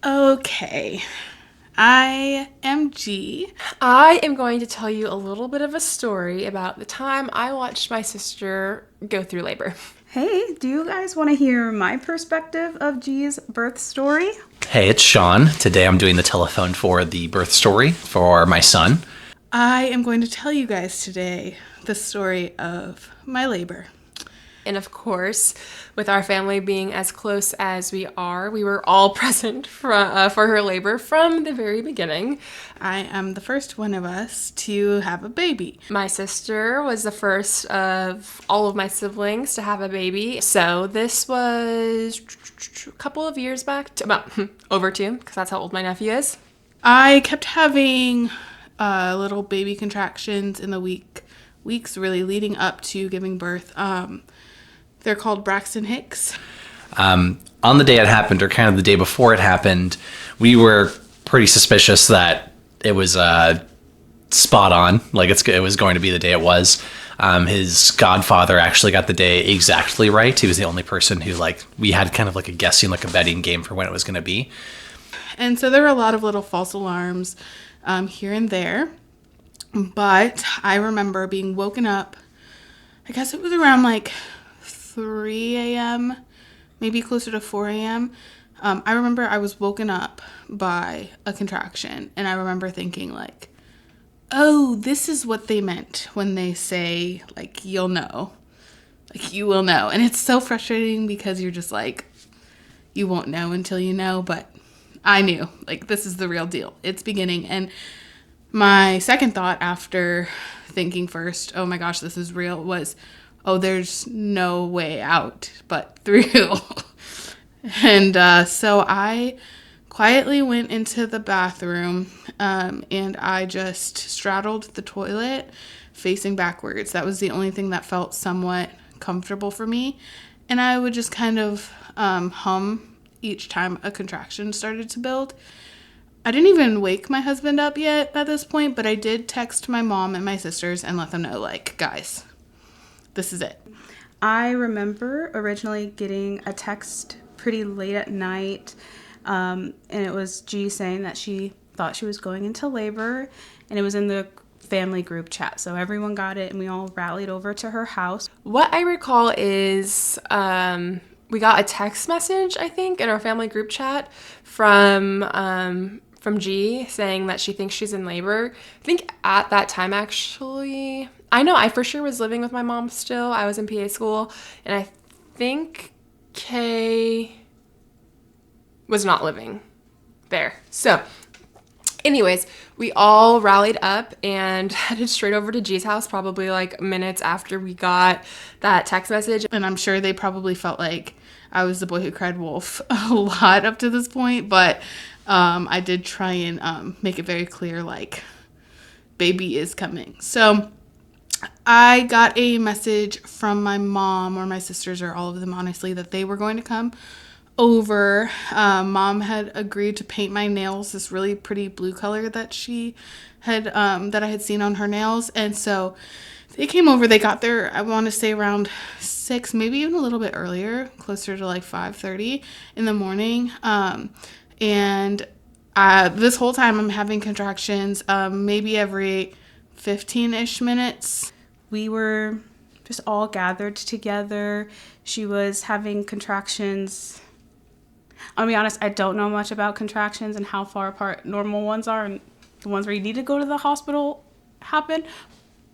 Okay, I am G. I am going to tell you a little bit of a story about the time I watched my sister go through labor. Hey, do you guys want to hear my perspective of G's birth story? Hey, it's Sean. Today I'm doing the telephone for the birth story for my son. I am going to tell you guys today the story of my labor. And of course, with our family being as close as we are, we were all present for her labor from the very beginning. I am the first one of us to have a baby. My sister was the first of all of my siblings to have a baby. So this was a couple of years back, about over 2, because that's how old my nephew is. I kept having little baby contractions in the weeks really leading up to giving birth. They're called Braxton Hicks. On the day it happened, or kind of the day before it happened, we were pretty suspicious that it was spot on. Like it was going to be the day it was. His godfather actually got the day exactly right. He was the only person who, we had kind of like a guessing, like a betting game for when it was going to be. And so there were a lot of little false alarms here and there. But I remember being woken up, I guess it was around 3 a.m., maybe closer to 4 a.m. I remember I was woken up by a contraction, and I remember thinking, oh, this is what they meant when they say, you'll know. You will know. And it's so frustrating because you're just you won't know until you know, but I knew. This is the real deal. It's beginning. And my second thought after thinking first, oh my gosh, this is real, was, oh, there's no way out but through. And so I quietly went into the bathroom and I just straddled the toilet facing backwards. That was the only thing that felt somewhat comfortable for me. And I would just kind of hum each time a contraction started to build. I didn't even wake my husband up yet at this point, but I did text my mom and my sisters and let them know, guys, this is it. I remember originally getting a text pretty late at night, and it was G saying that she thought she was going into labor, and it was in the family group chat. So everyone got it, and we all rallied over to her house. What I recall is we got a text message, I think, in our family group chat from G saying that she thinks she's in labor. I think at that time, actually, I know I for sure was living with my mom still. I was in PA school, and I think Kay was not living there. So anyways, we all rallied up and headed straight over to G's house probably minutes after we got that text message. And I'm sure they probably felt like I was the boy who cried wolf a lot up to this point, but I did try and make it very clear, baby is coming. So I got a message from my mom or my sisters or all of them, honestly, that they were going to come over. Mom had agreed to paint my nails this really pretty blue color that she had that I had seen on her nails. And so they came over. They got there, I want to say around 6, maybe even a little bit earlier, closer to 5:30 in the morning. And this whole time I'm having contractions, maybe every 15-ish minutes. We were just all gathered together. She was having contractions. I'll be honest, I don't know much about contractions and how far apart normal ones are and the ones where you need to go to the hospital happen,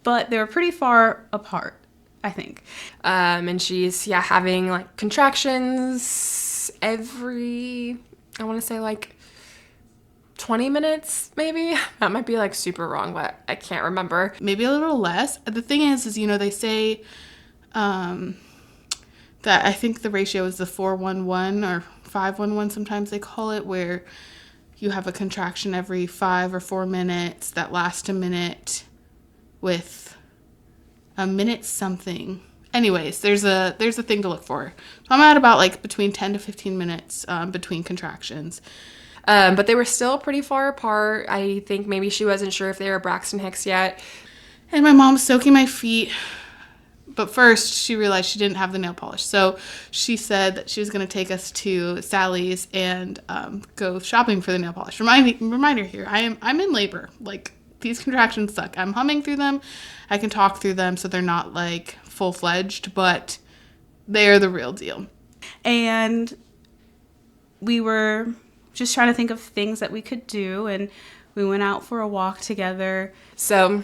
but they were pretty far apart, I think. And she's, having contractions every, I want to say 20 minutes, maybe. That might be super wrong, but I can't remember. Maybe a little less. The thing is they say that I think the ratio is the 4-1-1 or 5-1-1, sometimes they call it, where you have a contraction every 5 or 4 minutes that last a minute with a minute something. Anyways, there's a thing to look for. So I'm at about between 10 to 15 minutes between contractions. But they were still pretty far apart. I think maybe she wasn't sure if they were Braxton Hicks yet. And my mom's soaking my feet but first she realized she didn't have the nail polish. So she said that she was going to take us to Sally's and go shopping for the nail polish. Reminder here, I'm in labor. Like, these contractions suck. I'm humming through them. I can talk through them, so they're not like full-fledged, but they are the real deal. And we were just trying to think of things that we could do, and we went out for a walk together. So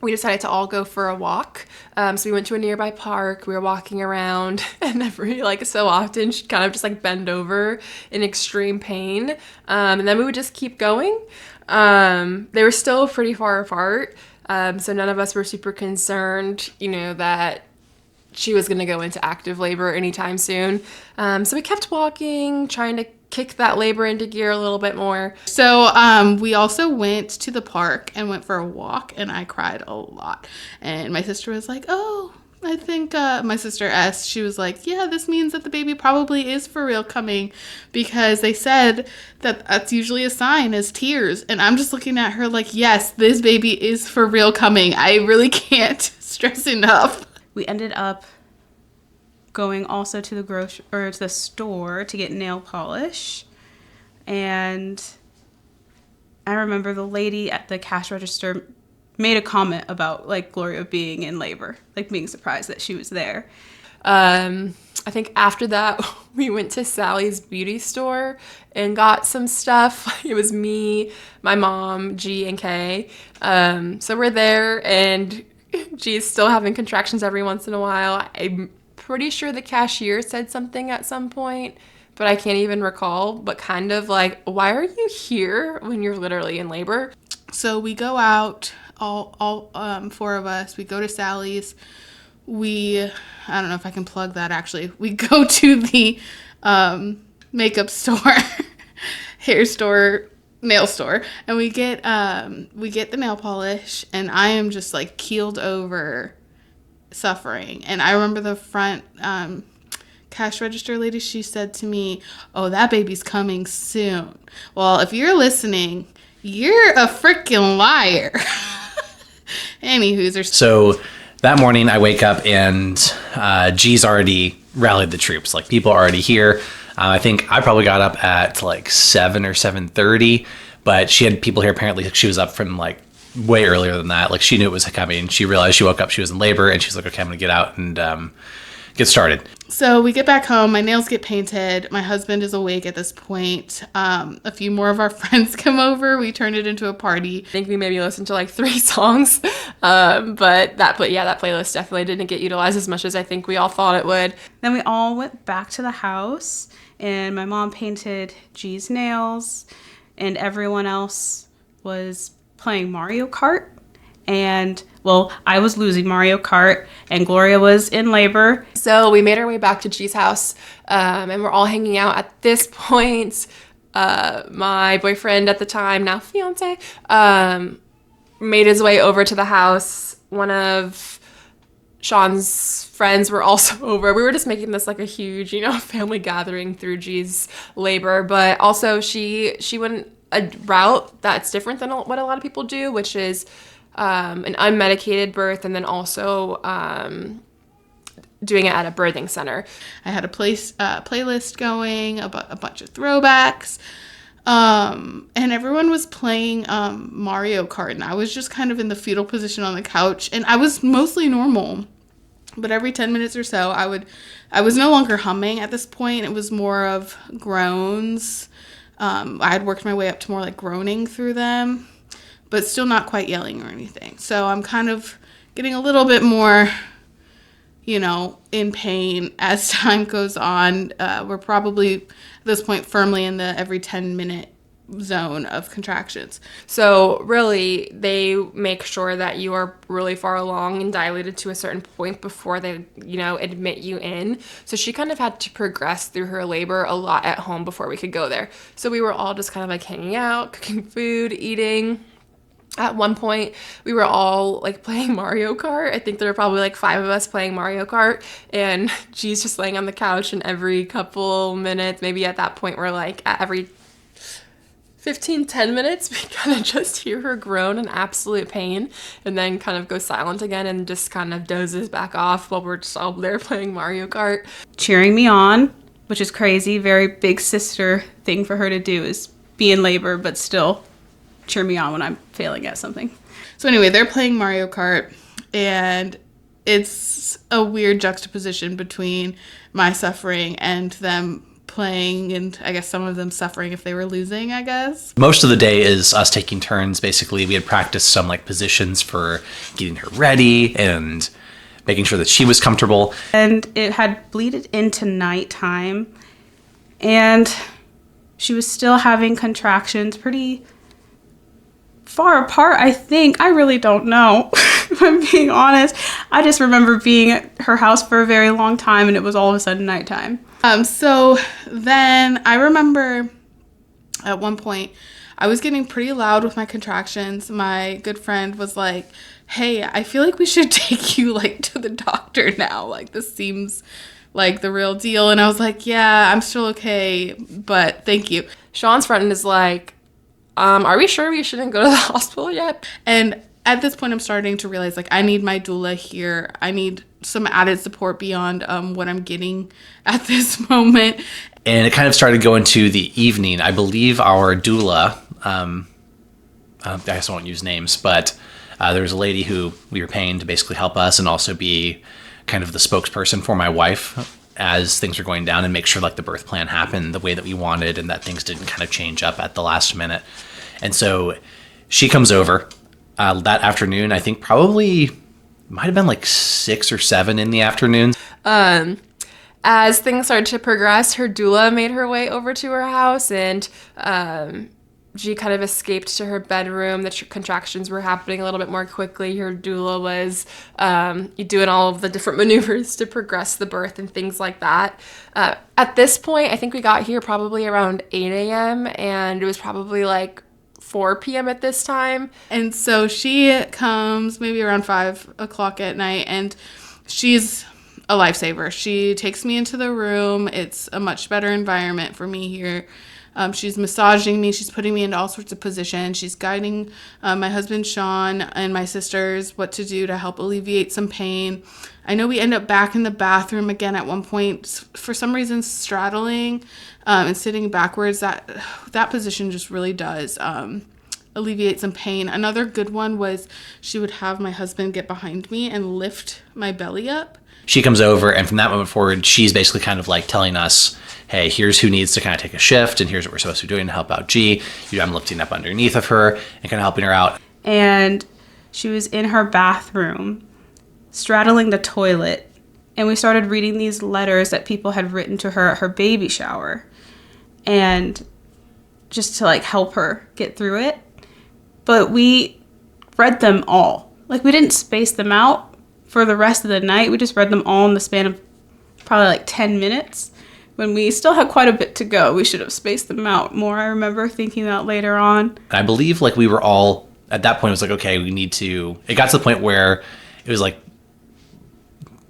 we decided to all go for a walk. So we went to a nearby park. We were walking around, and every so often she'd kind of just bend over in extreme pain. And then we would just keep going. They were still pretty far apart. So none of us were super concerned, that she was going to go into active labor anytime soon. So we kept walking, trying to kick that labor into gear a little bit more. So we also went to the park and went for a walk, and I cried a lot. And my sister was like, oh, I think my sister S, she was like, yeah, this means that the baby probably is for real coming, because they said that that's usually a sign, as tears. And I'm just looking at her like, yes, this baby is for real coming. I really can't stress enough. We ended up going also to the store to get nail polish. And I remember the lady at the cash register made a comment about Gloria being in labor, being surprised that she was there. I think after that, we went to Sally's beauty store and got some stuff. It was me, my mom, G, and K. So we're there, and G's still having contractions every once in a while. I'm pretty sure the cashier said something at some point, but I can't even recall. But kind of why are you here when you're literally in labor? So we go out, all four of us. We go to Sally's. I don't know if I can plug that actually. We go to the makeup store, hair store, nail store, and we get the nail polish, and I am just keeled over, suffering. And I remember the front cash register lady, she said to me, oh, that baby's coming soon. Well, if you're listening, you're a freaking liar. Anywho's. So that morning I wake up and G's already rallied the troops. People are already here. I think I probably got up at 7 or 7:30, but she had people here. Apparently she was up from way earlier than that. She knew it was coming. She realized, she woke up, she was in labor, and she's like, okay, I'm gonna get out and get started. So we get back home, my nails get painted, my husband is awake at this point. A few more of our friends come over, we turned it into a party. I think we maybe listened to 3 songs, but that playlist definitely didn't get utilized as much as I think we all thought it would. Then we all went back to the house, and my mom painted G's nails, and everyone else was playing Mario Kart. And, well, I was losing Mario Kart, and Gloria was in labor. So we made our way back to G's house, and we're all hanging out. At this point, my boyfriend at the time, now fiance, made his way over to the house. One of Sean's friends were also over. We were just making this a huge, family gathering through G's labor. But also she went a route that's different than what a lot of people do, which is an unmedicated birth, and then also doing it at a birthing center. I had a playlist going, a bunch of throwbacks, and everyone was playing Mario Kart, and I was just kind of in the fetal position on the couch, and I was mostly normal, but every 10 minutes or so, I was no longer humming at this point. It was more of groans. I had worked my way up to more groaning through them, but still not quite yelling or anything. So I'm kind of getting a little bit more, in pain as time goes on. We're probably at this point firmly in the every 10-minute zone of contractions. So really, they make sure that you are really far along and dilated to a certain point before they, admit you in. So she kind of had to progress through her labor a lot at home before we could go there. So we were all just kind of hanging out, cooking food, eating. At one point, we were all playing Mario Kart. I think there were probably 5 of us playing Mario Kart, and G's just laying on the couch, and every couple minutes, maybe at that point, we're at every 10 minutes, we kind of just hear her groan in absolute pain and then kind of go silent again and just kind of dozes back off while we're just all there playing Mario Kart. Cheering me on, which is crazy. Very big sister thing for her to do is be in labor, but still cheer me on when I'm failing at something. So anyway, they're playing Mario Kart, and it's a weird juxtaposition between my suffering and them playing, and I guess some of them suffering if they were losing, I guess. Most of the day is us taking turns. Basically, we had practiced some like positions for getting her ready and making sure that she was comfortable. And it had bleeded into nighttime, and she was still having contractions pretty far apart, I think. I really don't know, if I'm being honest. I just remember being at her house for a very long time, and it was all of a sudden nighttime. So then I remember at one point I was getting pretty loud with my contractions. My good friend was like, hey, I feel like we should take you like to the doctor now. Like, this seems like the real deal. And I was like, yeah, I'm still okay, but thank you. Sean's friend is like, are we sure we shouldn't go to the hospital yet? And at this point, I'm starting to realize, like, I need my doula here. I need some added support beyond what I'm getting at this moment. And it kind of started going to the evening. I believe our doula, I guess I won't use names, but there was a lady who we were paying to basically help us and also be kind of the spokesperson for my wife as things were going down and make sure like the birth plan happened the way that we wanted and that things didn't kind of change up at the last minute. And so she comes over that afternoon. I think probably might have been like 6 or 7 in the afternoon. As things started to progress, her doula made her way over to her house, and she kind of escaped to her bedroom. The contractions were happening a little bit more quickly. Her doula was doing all of the different maneuvers to progress the birth and things like that. At this point, I think we got here probably around 8 a.m., and it was probably like 4 p.m. at this time. And so she comes maybe around 5 o'clock at night, and she's a lifesaver. She takes me into the room. It's a much better environment for me here. She's massaging me. She's putting me into all sorts of positions. She's guiding my husband, Sean, and my sisters what to do to help alleviate some pain. I know we end up back in the bathroom again at one point, for some reason straddling and sitting backwards. That position just really does alleviate some pain. Another good one was she would have my husband get behind me and lift my belly up. She comes over, and from that moment forward, she's basically kind of like telling us, hey, here's who needs to kind of take a shift, and here's what we're supposed to be doing to help out G. I'm lifting up underneath of her and kind of helping her out. And she was in her bathroom, straddling the toilet, and we started reading these letters that people had written to her at her baby shower, and just to like help her get through it. But we read them all. Like, we didn't space them out for the rest of the night. We just read them all in the span of probably like 10 minutes. When we still had quite a bit to go, we should have spaced them out more. I remember thinking that later on. I believe like we were all, at that point, it was like, okay, we need to, it got to the point where it was like,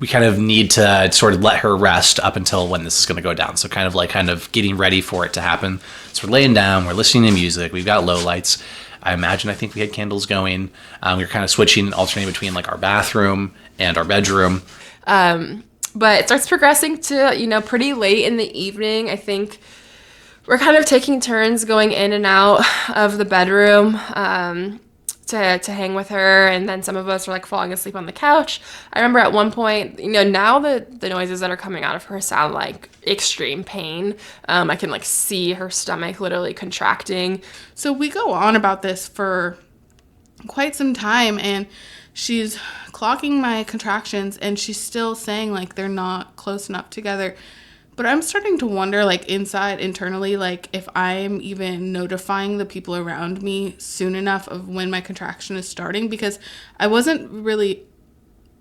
we kind of need to sort of let her rest up until when this is going to go down. So kind of getting ready for it to happen. So we're laying down, we're listening to music, we've got low lights. I think we had candles going. We were kind of switching and alternating between like our bathroom and our bedroom. But it starts progressing to, pretty late in the evening. I think we're kind of taking turns going in and out of the bedroom to hang with her. And then some of us are like falling asleep on the couch. I remember at one point, now the noises that are coming out of her sound like extreme pain. I can like see her stomach literally contracting. So we go on about this for quite some time, and she's clocking my contractions, and she's still saying like they're not close enough together. But I'm starting to wonder, like, internally, like, if I'm even notifying the people around me soon enough of when my contraction is starting, because I wasn't really,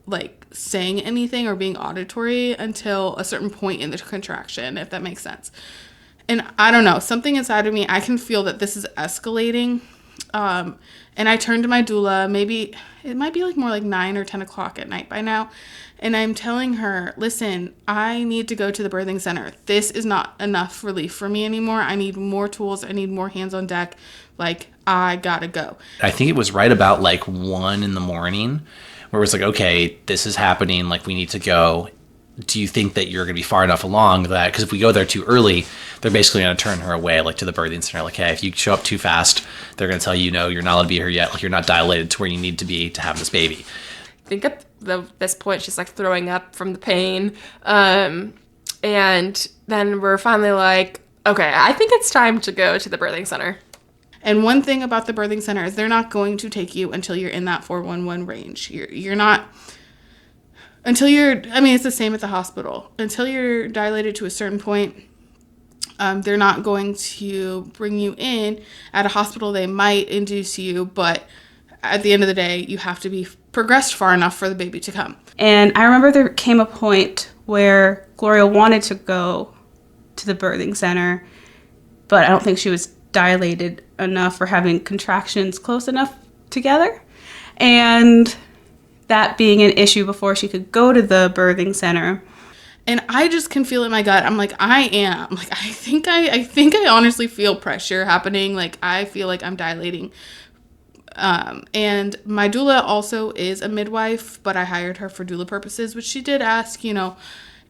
like, saying anything or being auditory until a certain point in the contraction, if that makes sense. And I don't know, something inside of me, I can feel that this is escalating. And I turned to my doula, maybe it might be like more like 9 or 10 o'clock at night by now. And I'm telling her, listen, I need to go to the birthing center. This is not enough relief for me anymore. I need more tools. I need more hands on deck. Like, I gotta go. I think it was right about like 1 in the morning where it was like, okay, this is happening. Like, we need to go. Do you think that you're going to be far enough along that, because if we go there too early, they're basically going to turn her away, like to the birthing center. Like, hey, if you show up too fast, they're going to tell you, no, you're not allowed to be here yet. Like, you're not dilated to where you need to be to have this baby. I think at this point she's like throwing up from the pain. And then we're finally like, okay, I think it's time to go to the birthing center. And one thing about the birthing center is they're not going to take you until you're in that 411 range. You're not, until you're, I mean, it's the same at the hospital. Until you're dilated to a certain point, they're not going to bring you in. At a hospital, they might induce you, but at the end of the day, you have to be progressed far enough for the baby to come. And I remember there came a point where Gloria wanted to go to the birthing center, but I don't think she was dilated enough or having contractions close enough together. And that being an issue before she could go to the birthing center. And I just can feel it in my gut. I'm like, I think I honestly feel pressure happening. Like, I feel like I'm dilating. And my doula also is a midwife, but I hired her for doula purposes, which she did ask,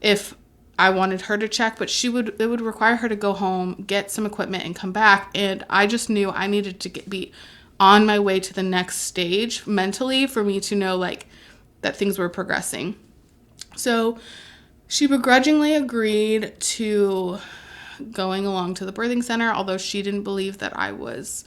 if I wanted her to check, but it would require her to go home, get some equipment, and come back. And I just knew I needed to be on my way to the next stage mentally for me to know, like, that things were progressing. So she begrudgingly agreed to going along to the birthing center, although she didn't believe that I was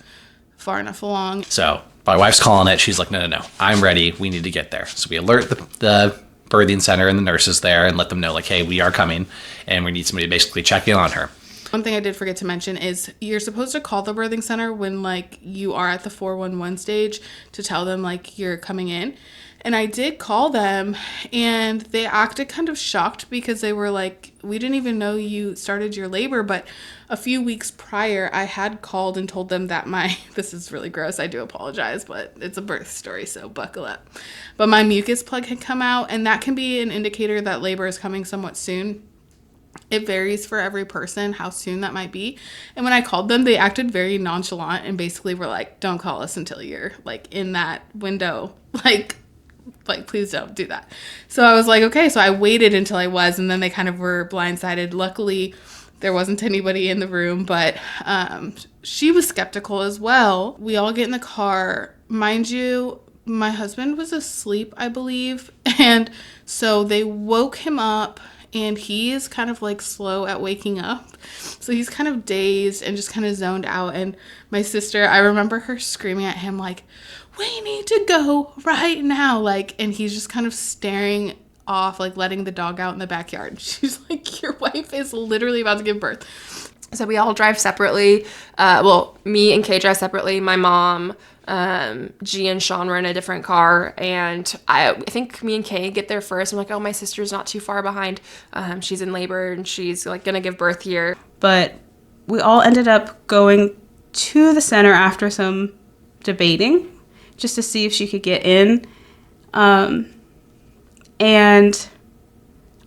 far enough along. So my wife's calling it. She's like, no, I'm ready. We need to get there. So we alert the birthing center and the nurses there and let them know, like, hey, we are coming and we need somebody to basically check in on her. One thing I did forget to mention is you're supposed to call the birthing center when, like, you are at the 411 stage to tell them, like, you're coming in. And I did call them, and they acted kind of shocked because they were like, we didn't even know you started your labor. But a few weeks prior, I had called and told them that this is really gross, I do apologize, but it's a birth story, so buckle up. But my mucus plug had come out, and that can be an indicator that labor is coming somewhat soon. It varies for every person how soon that might be. And when I called them, they acted very nonchalant and basically were like, don't call us until you're, like, in that window. Like, please don't do that. So I was like, okay. So I waited until I was, and then they kind of were blindsided. Luckily, there wasn't anybody in the room, but she was skeptical as well. We all get in the car. Mind you, my husband was asleep, I believe. And so they woke him up, and he is kind of like slow at waking up. So he's kind of dazed and just kind of zoned out. And my sister, I remember her screaming at him like, we need to go right now. Like, and he's just kind of staring off, like letting the dog out in the backyard. She's like, your wife is literally about to give birth. So we all drive separately. Me and Kay drive separately. My mom, G and Sean were in a different car, and I think me and Kay get there first. I'm like, oh, my sister's not too far behind. She's in labor, and she's like gonna give birth here. But we all ended up going to the center after some debating, just to see if she could get in. And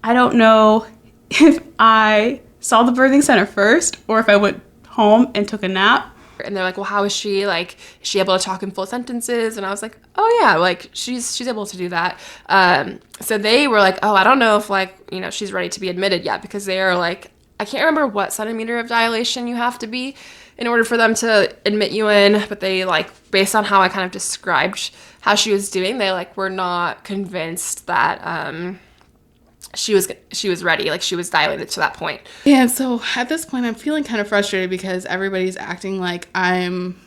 I don't know if I saw the birthing center first or if I went home and took a nap. And they're like, well, how is she? Like, is she able to talk in full sentences? And I was like, oh yeah, like she's able to do that. So they were like, oh, I don't know if, like, she's ready to be admitted yet, because they are like, I can't remember what centimeter of dilation you have to be in order for them to admit you in, but they, like, based on how I kind of described how she was doing, they, like, were not convinced that she was ready, like she was dilated to that point. Yeah, and so at this point I'm feeling kind of frustrated because everybody's acting like I'm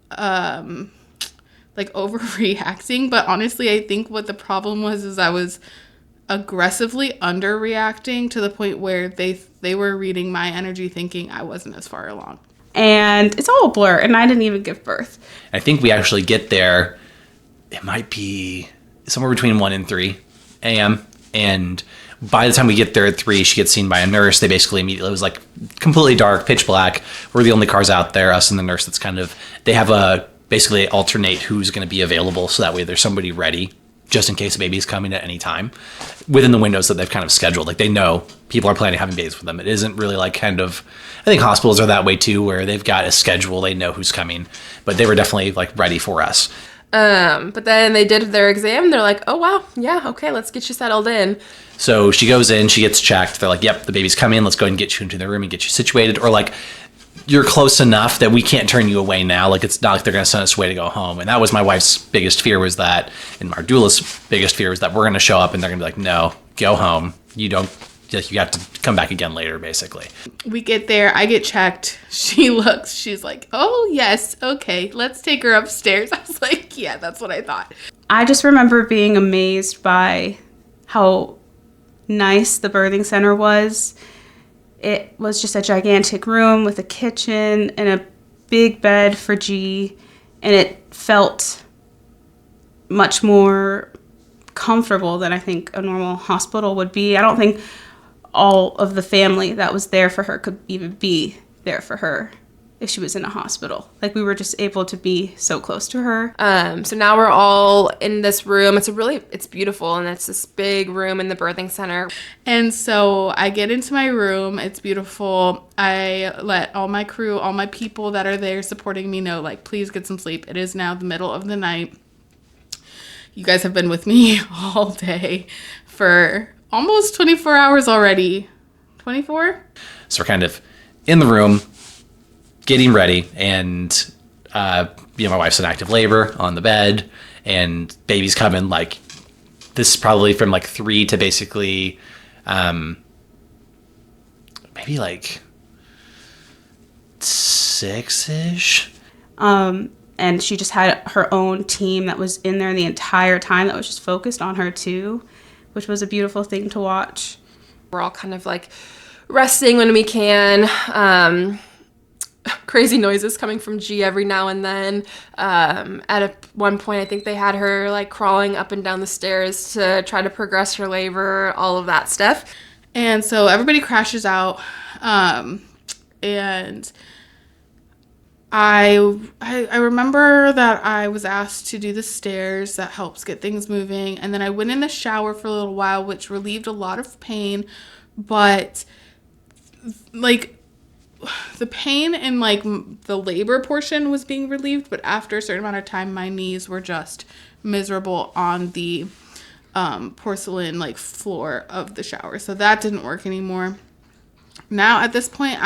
like overreacting, but honestly I think what the problem was is I was aggressively underreacting to the point where they were reading my energy thinking I wasn't as far along. And it's all a blur, and I didn't even give birth. I think we actually get there, it might be somewhere between 1 and 3 a.m., And by the time we get there at 3, she gets seen by a nurse. They basically immediately, it was like completely dark, pitch black. We're the only cars out there, us and the nurse. That's kind of, they have a basically alternate who's going to be available, so that way there's somebody ready just in case a baby's coming at any time within the windows that they've kind of scheduled. Like, they know people are planning on having babies for them. It isn't really like kind of, I think hospitals are that way too, where they've got a schedule, they know who's coming, but they were definitely like ready for us. But then they did their exam. They're like, oh, wow. Yeah. Okay. Let's get you settled in. So she goes in, she gets checked. They're like, yep, the baby's coming. Let's go ahead and get you into the room and get you situated. Or like, you're close enough that we can't turn you away now. Like, it's not like they're going to send us away to go home. And that was my wife's biggest fear, was that, and our doula's biggest fear was that we're going to show up and they're going to be like, no, go home. You have to come back again later, basically. We get there, I get checked. She looks, she's like, oh, yes, okay, let's take her upstairs. I was like, yeah, that's what I thought. I just remember being amazed by how nice the birthing center was. It was just a gigantic room with a kitchen and a big bed for G, and it felt much more comfortable than I think a normal hospital would be. I don't think all of the family that was there for her could even be there for her if she was in a hospital. Like, we were just able to be so close to her. So now we're all in this room. It's beautiful, and it's this big room in the birthing center. And so I get into my room. It's beautiful. I let all my crew, all my people that are there supporting me know, like, please get some sleep. It is now the middle of the night. You guys have been with me all day for almost 24 hours already. 24? So we're kind of in the room, getting ready, and my wife's in active labor on the bed, and baby's coming. Like, this is probably from like 3 to basically maybe like 6-ish. And she just had her own team that was in there the entire time that was just focused on her too, which was a beautiful thing to watch. We're all kind of like resting when we can. Crazy noises coming from G every now and then. One point, I think they had her like crawling up and down the stairs to try to progress her labor, all of that stuff. And so everybody crashes out. And I remember that I was asked to do the stairs. That helps get things moving. And then I went in the shower for a little while, which relieved a lot of pain. But like, the pain in like the labor portion was being relieved, but after a certain amount of time, my knees were just miserable on the porcelain like floor of the shower. So that didn't work anymore. Now at this point,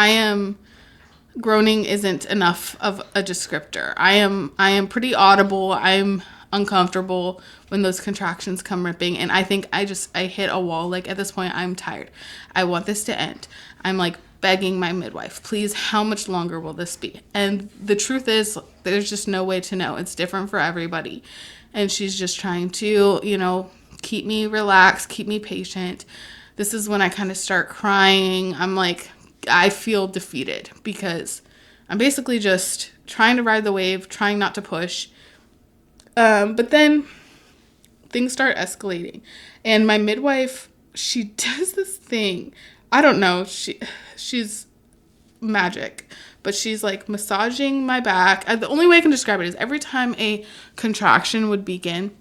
groaning isn't enough of a descriptor. I am pretty audible. I'm uncomfortable when those contractions come ripping, and I think I hit a wall. Like, at this point, I'm tired. I want this to end. I'm like begging my midwife, please, how much longer will this be? And the truth is, there's just no way to know. It's different for everybody. And she's just trying to, keep me relaxed, keep me patient. This is when I kind of start crying. I'm like, I feel defeated because I'm basically just trying to ride the wave, trying not to push. But then things start escalating. And my midwife, she does this thing. I don't know. She's magic, but she's like massaging my back. The only way I can describe it is every time a contraction would begin,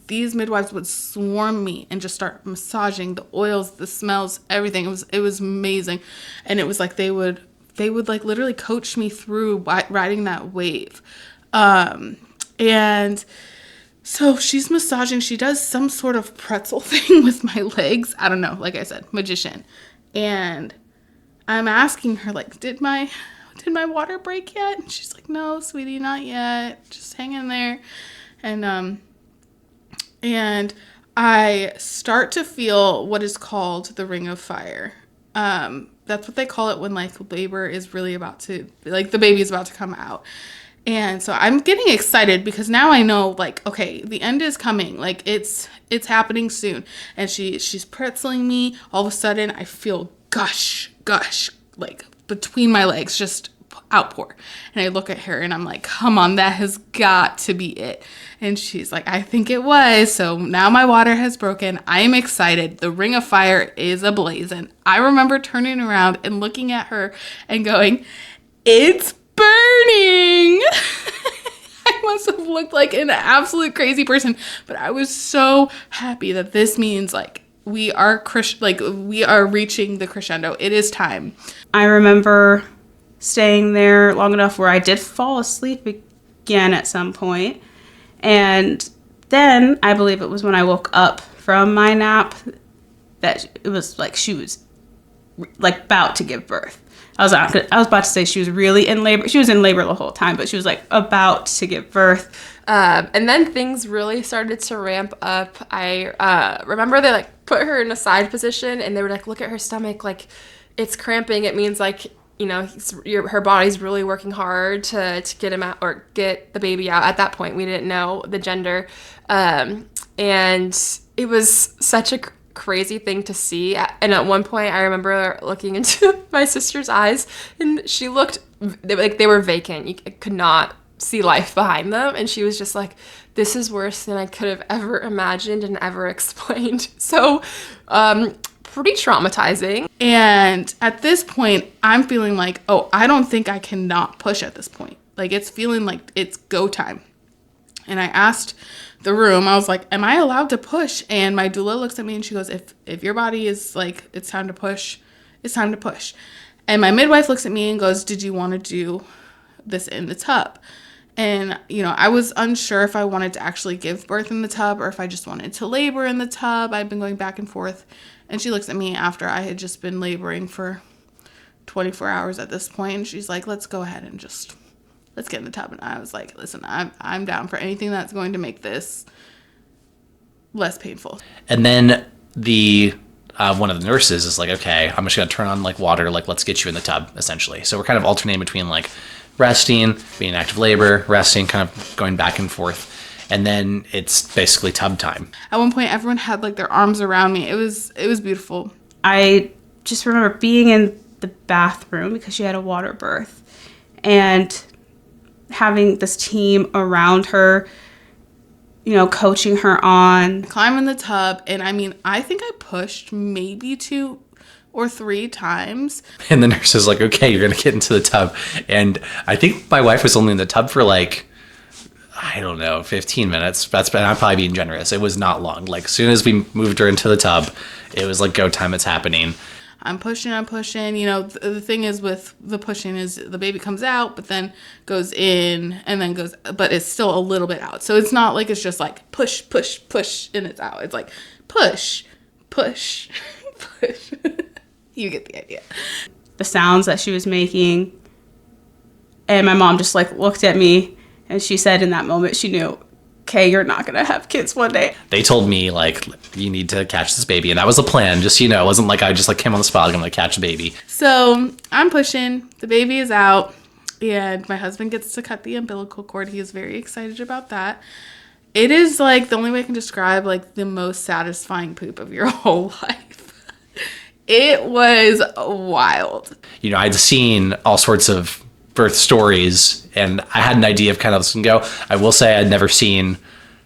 these midwives would swarm me and just start massaging the oils, the smells, everything. It was amazing. And it was like they would like literally coach me through riding that wave. And so she's massaging. She does some sort of pretzel thing with my legs. I don't know. Like I said, magician. And I'm asking her, like, did my water break yet? And she's like, no, sweetie, not yet. Just hang in there. And I start to feel what is called the ring of fire. That's what they call it when like labor is really about to, like, the baby is about to come out. And so I'm getting excited because now I know, like, okay, the end is coming. Like, it's happening soon. And she's pretzeling me. All of a sudden, I feel gush, like, between my legs, just outpour. And I look at her and I'm like, come on, that has got to be it. And she's like, I think it was. So now my water has broken. I am excited. The ring of fire is ablazing. I remember turning around and looking at her and going, it's burning. I must have looked like an absolute crazy person, but I was so happy that this means like we are reaching the crescendo. It is time. I remember staying there long enough where I did fall asleep again at some point. And then I believe it was when I woke up from my nap that it was like she was like about to give birth. I was about to say she was really in labor. She was in labor the whole time, but she was like about to give birth. And then things really started to ramp up. I remember they like put her in a side position and they were like, look at her stomach, like it's cramping. It means like, you know, her body's really working hard to get him out or get the baby out. At that point, we didn't know the gender. And it was such a crazy thing to see. And at one point, I remember looking into my sister's eyes and she looked like they were vacant. You could not see life behind them. And she was just like, this is worse than I could have ever imagined and ever explained. So, pretty traumatizing. And at this point, I'm feeling like, oh, I don't think I can not push at this point. Like, it's feeling like it's go time. And I asked the room, I was like, am I allowed to push? And my doula looks at me and she goes, if your body is like, it's time to push, it's time to push. And my midwife looks at me and goes, did you want to do this in the tub? And, you know, I was unsure if I wanted to actually give birth in the tub or if I just wanted to labor in the tub. I'd been going back and forth. And she looks at me after I had just been laboring for 24 hours at this point. And she's like, let's go ahead and just, let's get in the tub. And I was like, listen, I'm down for anything that's going to make this less painful. And then the one of the nurses is like, okay, I'm just going to turn on like water. Like, let's get you in the tub, essentially. So we're kind of alternating between like resting, being in active labor, resting, kind of going back and forth. And then it's basically tub time. At one point, everyone had like their arms around me. It was beautiful. I just remember being in the bathroom because she had a water birth and having this team around her, you know, coaching her on. Climb in the tub. And I mean, I think I pushed maybe 2 or 3 times. And the nurse is like, okay, you're going to get into the tub. And I think my wife was only in the tub for like, I don't know, 15 minutes. I'm probably being generous. It was not long. Like, as soon as we moved her into the tub, it was like, go time, it's happening. I'm pushing. You know, the thing is with the pushing is the baby comes out, but then goes in and then goes, but it's still a little bit out. So it's not like it's just like push, push, push, and it's out. It's like push, push, push. You get the idea. The sounds that she was making. And my mom just like looked at me. And she said in that moment, she knew, okay, you're not going to have kids one day. They told me, like, you need to catch this baby. And that was the plan, just so you know. It wasn't like I just, like, came on the spot, like, I'm going to catch a baby. So I'm pushing. The baby is out. And my husband gets to cut the umbilical cord. He is very excited about that. It is, like, the only way I can describe, like, the most satisfying poop of your whole life. It was wild. You know, I'd seen all sorts of birth stories, and I had an idea of kind of this can go. I will say I'd never seen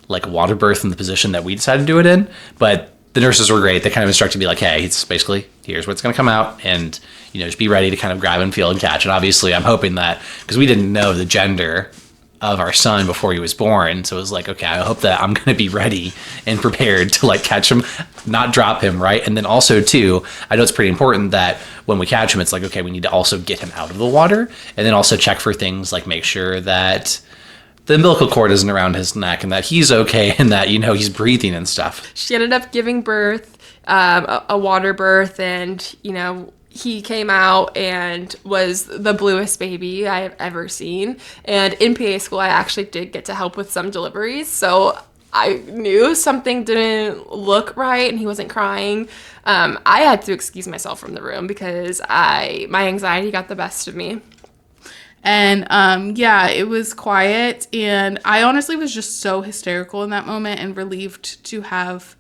like a water birth in the position that we decided to do it in, but the nurses were great. They kind of instructed me like, hey, it's basically, here's what's going to come out, and, you know, just be ready to kind of grab and feel and catch. And obviously I'm hoping that, because we didn't know the gender of our son before he was born, so it was like, okay, I hope that I'm going to be ready and prepared to like catch him, not drop him, right? And then also too, I know it's pretty important that when we catch him, it's like, okay, we need to also get him out of the water, and then also check for things like make sure that the umbilical cord isn't around his neck and that he's okay and that, you know, he's breathing and stuff. She ended up giving birth, a water birth, and, you know, he came out and was the bluest baby I have ever seen. And in PA school, I actually did get to help with some deliveries. So I knew something didn't look right and he wasn't crying. I had to excuse myself from the room because my anxiety got the best of me. And yeah, it was quiet. And I honestly was just so hysterical in that moment and relieved to have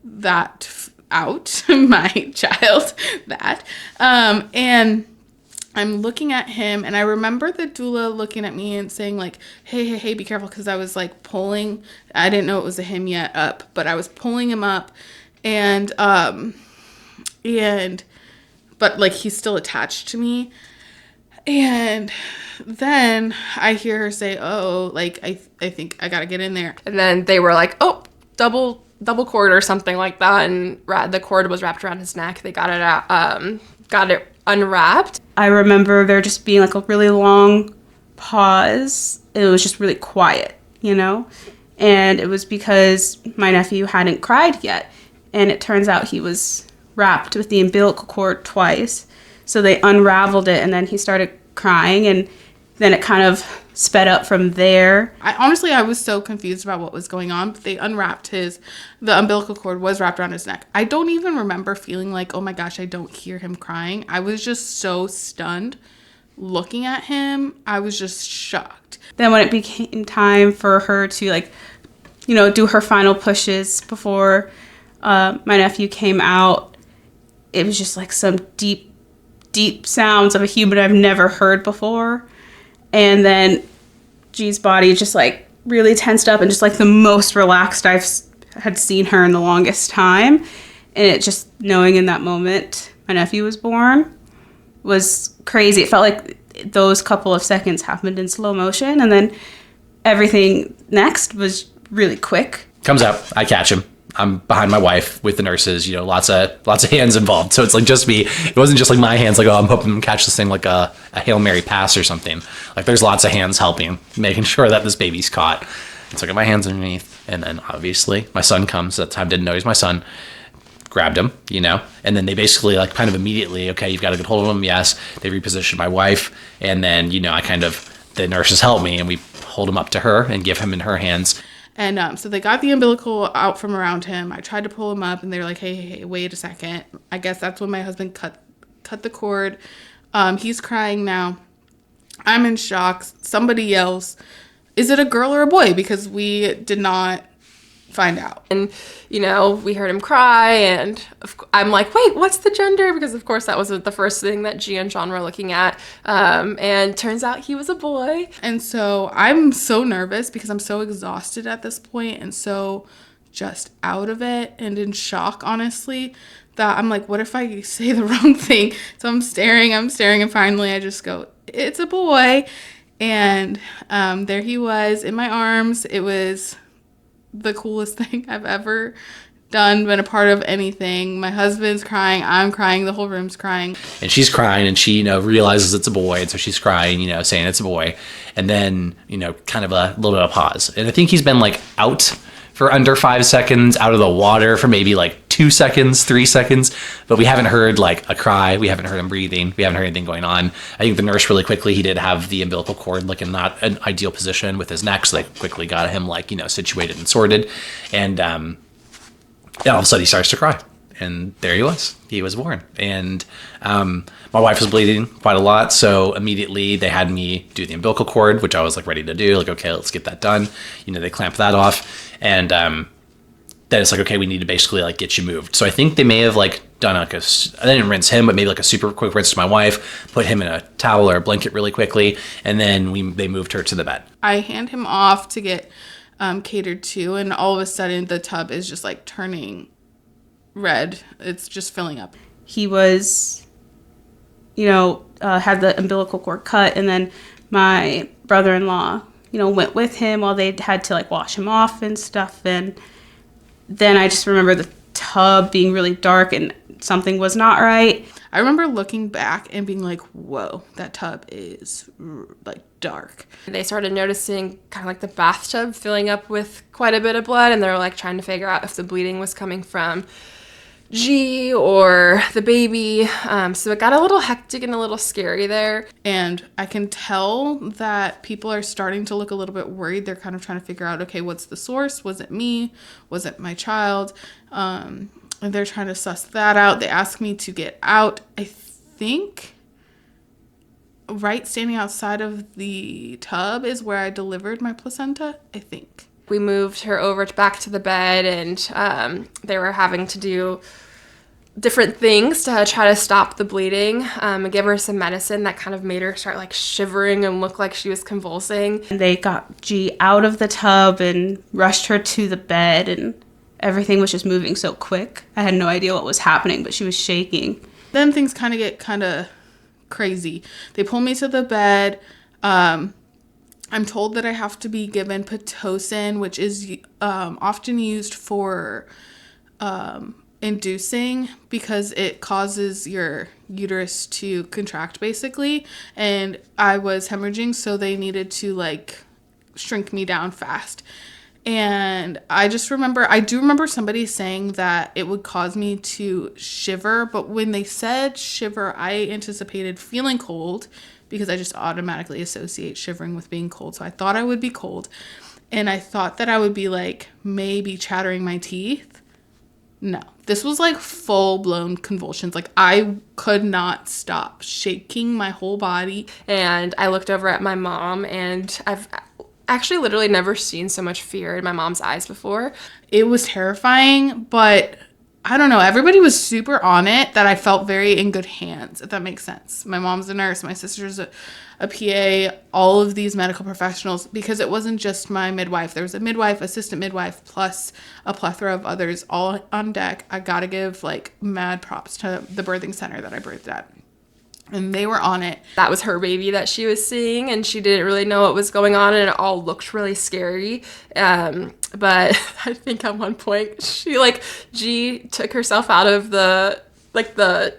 that out, my child, that. And I'm looking at him, and I remember the doula looking at me and saying, like, hey, be careful, because I was, like, pulling. I didn't know it was a him yet up, but I was pulling him up, and, but, like, he's still attached to me. And then I hear her say, oh, like, I think I gotta get in there. And then they were like, oh, double cord or something like that, and the cord was wrapped around his neck. They got it out, got it unwrapped. I remember there just being like a really long pause. It was just really quiet, you know? And it was because my nephew hadn't cried yet. And it turns out he was wrapped with the umbilical cord twice. So they unraveled it, and then he started crying, and then it kind of sped up from there. I was so confused about what was going on, but they unwrapped the umbilical cord was wrapped around his neck. I don't even remember feeling like, oh my gosh, I don't hear him crying. I was just so stunned looking at him. I was just shocked. Then when it became time for her to, like, you know, do her final pushes before my nephew came out, it was just like some deep sounds of a human I've never heard before. And then G's body just like really tensed up and just like the most relaxed I've had seen her in the longest time. And it just, knowing in that moment my nephew was born was crazy. It felt like those couple of seconds happened in slow motion, and then everything next was really quick. Comes up, I catch him. I'm behind my wife with the nurses, you know, lots of hands involved. So it's like just me. It wasn't just like my hands, like, oh, I'm hoping to catch this thing like a Hail Mary pass or something. Like there's lots of hands helping, making sure that this baby's caught. So I got my hands underneath. And then obviously my son comes. At the time, didn't know he was my son. Grabbed him, you know, and then they basically like kind of immediately, okay, you've got to get hold of him. Yes. They repositioned my wife. And then, you know, the nurses help me, and we hold him up to her and give him in her hands. And so they got the umbilical out from around him. I tried to pull him up, and they were like, hey, wait a second. I guess that's when my husband cut the cord. He's crying now. I'm in shock. Somebody yells, is it a girl or a boy? Because we did not find out. And, you know, we heard him cry, and I'm like, wait, what's the gender? Because, of course, that was the first thing that G and John were looking at. And turns out he was a boy. And so I'm so nervous because I'm so exhausted at this point and so just out of it and in shock, honestly, that I'm like, what if I say the wrong thing? So I'm staring, and finally I just go, it's a boy. And there he was in my arms. It was the coolest thing I've ever done, been a part of anything. My husband's crying, I'm crying, the whole room's crying. And she's crying, and she, you know, realizes it's a boy, and so she's crying, you know, saying it's a boy. And then, you know, kind of a little bit of pause. And I think he's been like out for under 5 seconds, out of the water for maybe like 2 seconds, 3 seconds, but we haven't heard like a cry. We haven't heard him breathing. We haven't heard anything going on. I think the nurse really quickly, he did have the umbilical cord like in not an ideal position with his neck, so they quickly got him like, you know, situated and sorted. And all of a sudden he starts to cry. And there he was. He was born. And my wife was bleeding quite a lot, so immediately they had me do the umbilical cord, which I was like ready to do. Like, okay, let's get that done. You know, they clamped that off, and then it's like, okay, we need to basically like get you moved. So I think they may have like done like I didn't rinse him, but maybe like a super quick rinse to my wife, put him in a towel or a blanket really quickly, and then they moved her to the bed. I hand him off to get catered to, and all of a sudden the tub is just like turning red. It's just filling up. He was, you know, had the umbilical cord cut, and then my brother-in-law, you know, went with him while they had to like wash him off and stuff. And then I just remember the tub being really dark and something was not right. I remember looking back and being like, whoa, that tub is like dark. They started noticing kind of like the bathtub filling up with quite a bit of blood, and they were like trying to figure out if the bleeding was coming from G or the baby. So it got a little hectic and a little scary there. And I can tell that people are starting to look a little bit worried. They're kind of trying to figure out, okay, what's the source? Was it me? Was it my child? And they're trying to suss that out. They asked me to get out. I think right standing outside of the tub is where I delivered my placenta, I think. We moved her over back to the bed, and they were having to do different things to try to stop the bleeding. I gave her some medicine that kind of made her start like shivering and look like she was convulsing. And they got G out of the tub and rushed her to the bed, and everything was just moving so quick. I had no idea what was happening, but she was shaking. Then things kind of get kind of crazy. They pull me to the bed. I'm told that I have to be given Pitocin, which is often used for inducing because it causes your uterus to contract basically, and I was hemorrhaging, so they needed to like shrink me down fast. And I do remember somebody saying that it would cause me to shiver, but when they said shiver, I anticipated feeling cold because I just automatically associate shivering with being cold. So I thought I would be cold, and I thought that I would be like maybe chattering my teeth. No, this was like full-blown convulsions. Like I could not stop shaking my whole body. And I looked over at my mom, and I've actually literally never seen so much fear in my mom's eyes before. It was terrifying, but I don't know. Everybody was super on it that I felt very in good hands, if that makes sense. My mom's a nurse. My sister's a PA, all of these medical professionals, because it wasn't just my midwife. There was a midwife, assistant midwife, plus a plethora of others all on deck. I got to give like mad props to the birthing center that I birthed at. And they were on it. That was her baby that she was seeing, and she didn't really know what was going on, and it all looked really scary. But I think at one point G took herself out of the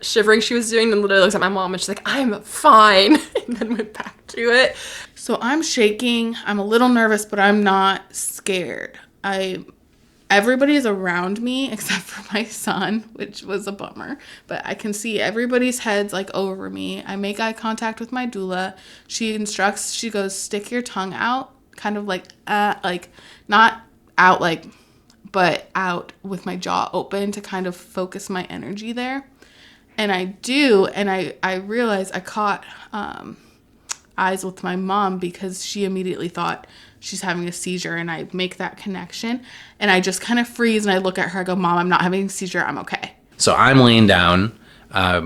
shivering she was doing and literally looked at my mom and she's like, I'm fine, and then went back to it. So I'm shaking. I'm a little nervous, but I'm not scared. Everybody is around me except for my son, which was a bummer. But I can see everybody's heads like over me. I make eye contact with my doula. She instructs, she goes, stick your tongue out, kind of like not out like, but out with my jaw open to kind of focus my energy there. And I do, and I realize I caught eyes with my mom because she immediately thought she's having a seizure, and I make that connection, and I just kind of freeze, and I look at her, I go, Mom, I'm not having a seizure, I'm okay. So I'm laying down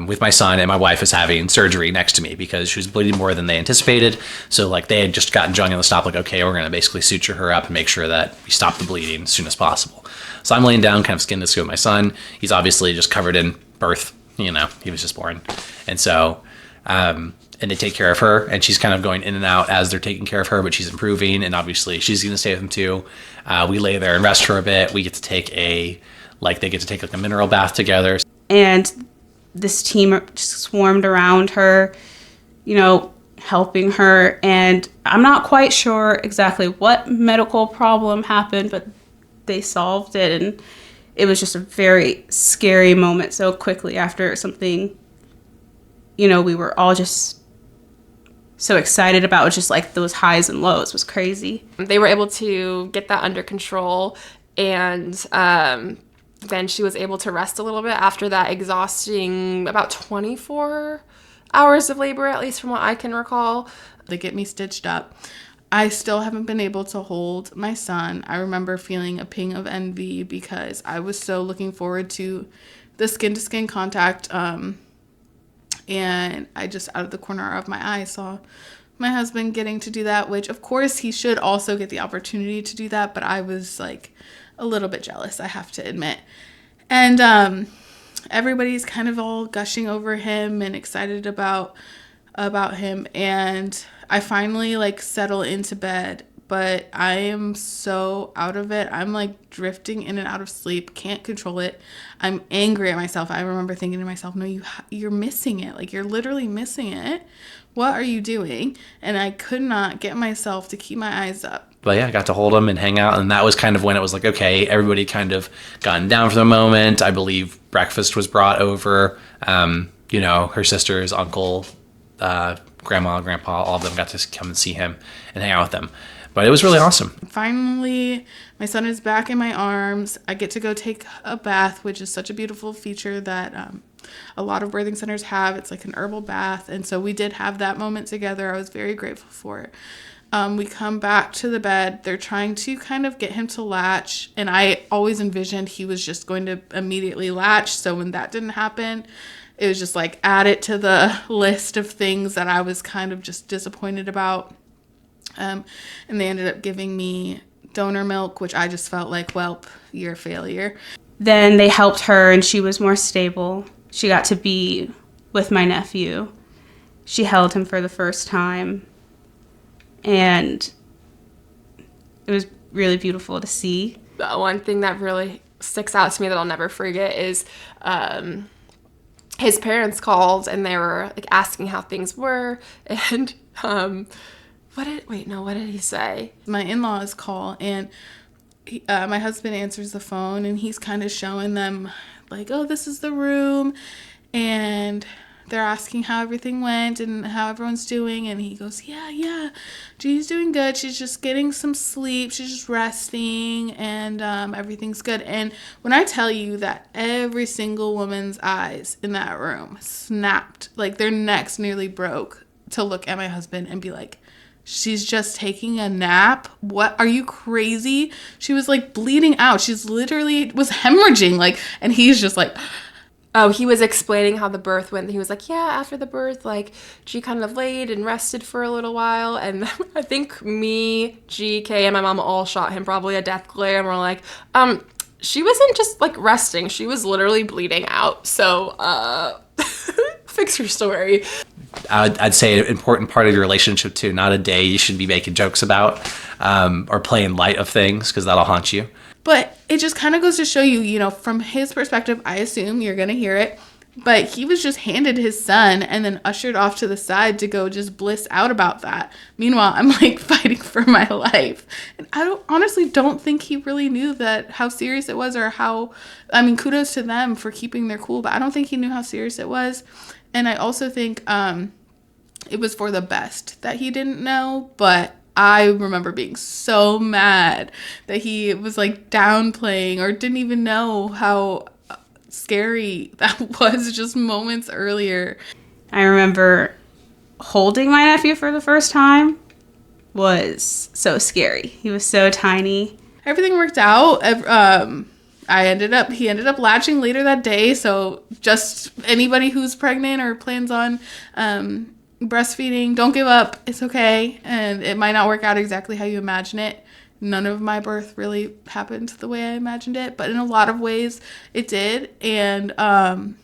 with my son, and my wife is having surgery next to me because she was bleeding more than they anticipated. So like they had just gotten Jung in the stop, like, okay, we're going to basically suture her up and make sure that we stop the bleeding as soon as possible. So I'm laying down kind of skin to skin with my son. He's obviously just covered in birth, he was just born. And so, and they take care of her, and she's kind of going in and out as they're taking care of her, but she's improving, and obviously she's going to stay with them too. We lay there and rest for a bit. We get to take they get to take like a mineral bath together. And this team just swarmed around her, helping her. And I'm not quite sure exactly what medical problem happened, but they solved it. And it was just a very scary moment so quickly after something, we were all just so excited about. It was just like those highs and lows. It was crazy. They were able to get that under control, and then she was able to rest a little bit after that exhausting about 24 hours of labor, at least from what I can recall. They get me stitched up. I still haven't been able to hold my son. I remember feeling a ping of envy because I was so looking forward to the skin-to-skin contact. And I just, out of the corner of my eye, saw my husband getting to do that, which of course he should also get the opportunity to do that, but I was like a little bit jealous, I have to admit. And everybody's kind of all gushing over him and excited about him, and I finally like settle into bed, but I am so out of it. I'm like drifting in and out of sleep, can't control it. I'm angry at myself. I remember thinking to myself, no, you're missing it. Like, you're literally missing it. What are you doing? And I could not get myself to keep my eyes up. But yeah, I got to hold him and hang out, and that was kind of when it was like, okay, everybody kind of gotten down for the moment. I believe breakfast was brought over. Her sisters, uncle, grandma, grandpa, all of them got to come and see him and hang out with them. But it was really awesome. Finally, my son is back in my arms. I get to go take a bath, which is such a beautiful feature that a lot of birthing centers have. It's like an herbal bath. And so we did have that moment together. I was very grateful for it. We come back to the bed. They're trying to kind of get him to latch. And I always envisioned he was just going to immediately latch. So when that didn't happen, it was just like add it to the list of things that I was kind of just disappointed about. And they ended up giving me donor milk, which I just felt like, well, you're a failure. Then they helped her and she was more stable. She got to be with my nephew. She held him for the first time. And it was really beautiful to see. One thing that really sticks out to me that I'll never forget is his parents called and they were like asking how things were. And what did he say? My in-laws call and my husband answers the phone and he's kind of showing them like, oh, this is the room. And they're asking how everything went and how everyone's doing. And he goes, yeah, G's doing good. She's just getting some sleep. She's just resting and everything's good. And when I tell you that every single woman's eyes in that room snapped, like their necks nearly broke to look at my husband and be like, she's just taking a nap? What? Are you crazy? She was like bleeding out. She's literally was hemorrhaging. Like, and he's just like... Oh, he was explaining how the birth went. He was like, yeah, after the birth, like, G kind of laid and rested for a little while. And I think me, G, K, and my mom all shot him probably a death glare. And we're like, she wasn't just, like, resting. She was literally bleeding out. So, fix your story. I'd say an important part of your relationship, too. Not a day you should be making jokes about or playing light of things because that'll haunt you. But it just kind of goes to show you, you know, from his perspective, I assume you're going to hear it, but he was just handed his son and then ushered off to the side to go just bliss out about that. Meanwhile, I'm like fighting for my life. And I honestly don't think he really knew that how serious it was or kudos to them for keeping their cool, but I don't think he knew how serious it was. And I also think it was for the best that he didn't know, but I remember being so mad that he was like downplaying or didn't even know how scary that was just moments earlier. I remember holding my nephew for the first time was so scary. He was so tiny. Everything worked out. He ended up latching later that day. So just anybody who's pregnant or plans on breastfeeding, don't give up. It's okay. And it might not work out exactly how you imagine it. None of my birth really happened the way I imagined it, but in a lot of ways it did. And I'm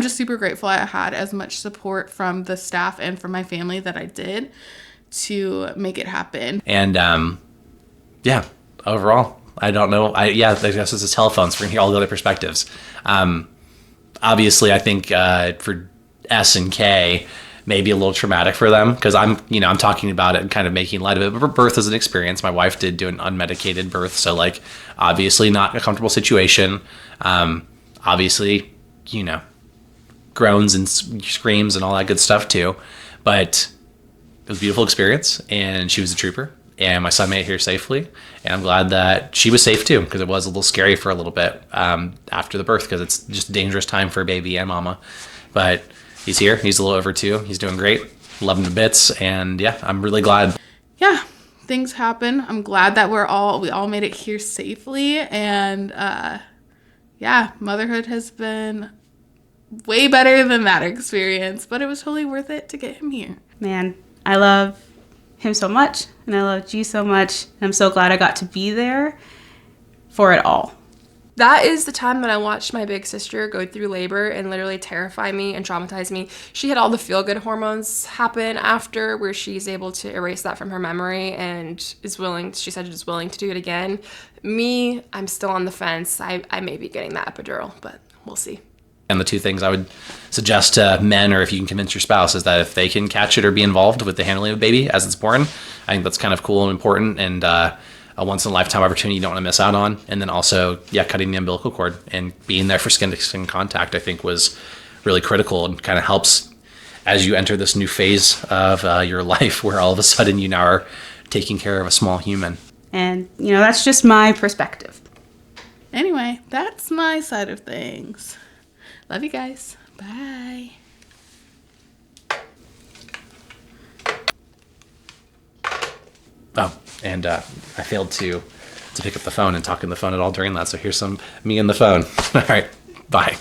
just super grateful I had as much support from the staff and from my family that I did to make it happen. And overall, I don't know. I guess it's a telephone, so we're going to hear all the other perspectives. Obviously, I think for S and K, maybe a little traumatic for them because I'm talking about it and kind of making light of it. But birth is an experience. My wife did do an unmedicated birth, so like obviously not a comfortable situation. Obviously, groans and screams and all that good stuff too. But it was a beautiful experience, and she was a trooper. And my son made it here safely, and I'm glad that she was safe too because it was a little scary for a little bit after the birth because it's just a dangerous time for a baby and mama. But he's here. He's a little over 2. He's doing great. Love him to bits. And yeah, I'm really glad. Yeah, things happen. I'm glad that we all made it here safely. And motherhood has been way better than that experience. But it was totally worth it to get him here. Man, I love him so much. And I love G so much. And I'm so glad I got to be there for it all. That is the time that I watched my big sister go through labor and literally terrify me and traumatize me. She had all the feel-good hormones happen after where she's able to erase that from her memory and she said is willing to do it again. Me, I'm still on the fence. I may be getting that epidural, but we'll see. And the 2 things I would suggest to men, or if you can convince your spouse, is that if they can catch it or be involved with the handling of a baby as it's born, I think that's kind of cool and important and a once-in-a-lifetime opportunity you don't want to miss out on. And then also, cutting the umbilical cord and being there for skin-to-skin contact, I think was really critical and kind of helps as you enter this new phase of your life where all of a sudden you now are taking care of a small human. And, that's just my perspective. Anyway, that's my side of things. Love you guys. Bye. Oh, and I failed to pick up the phone and talk on the phone at all during that. So here's some me on the phone. All right, bye.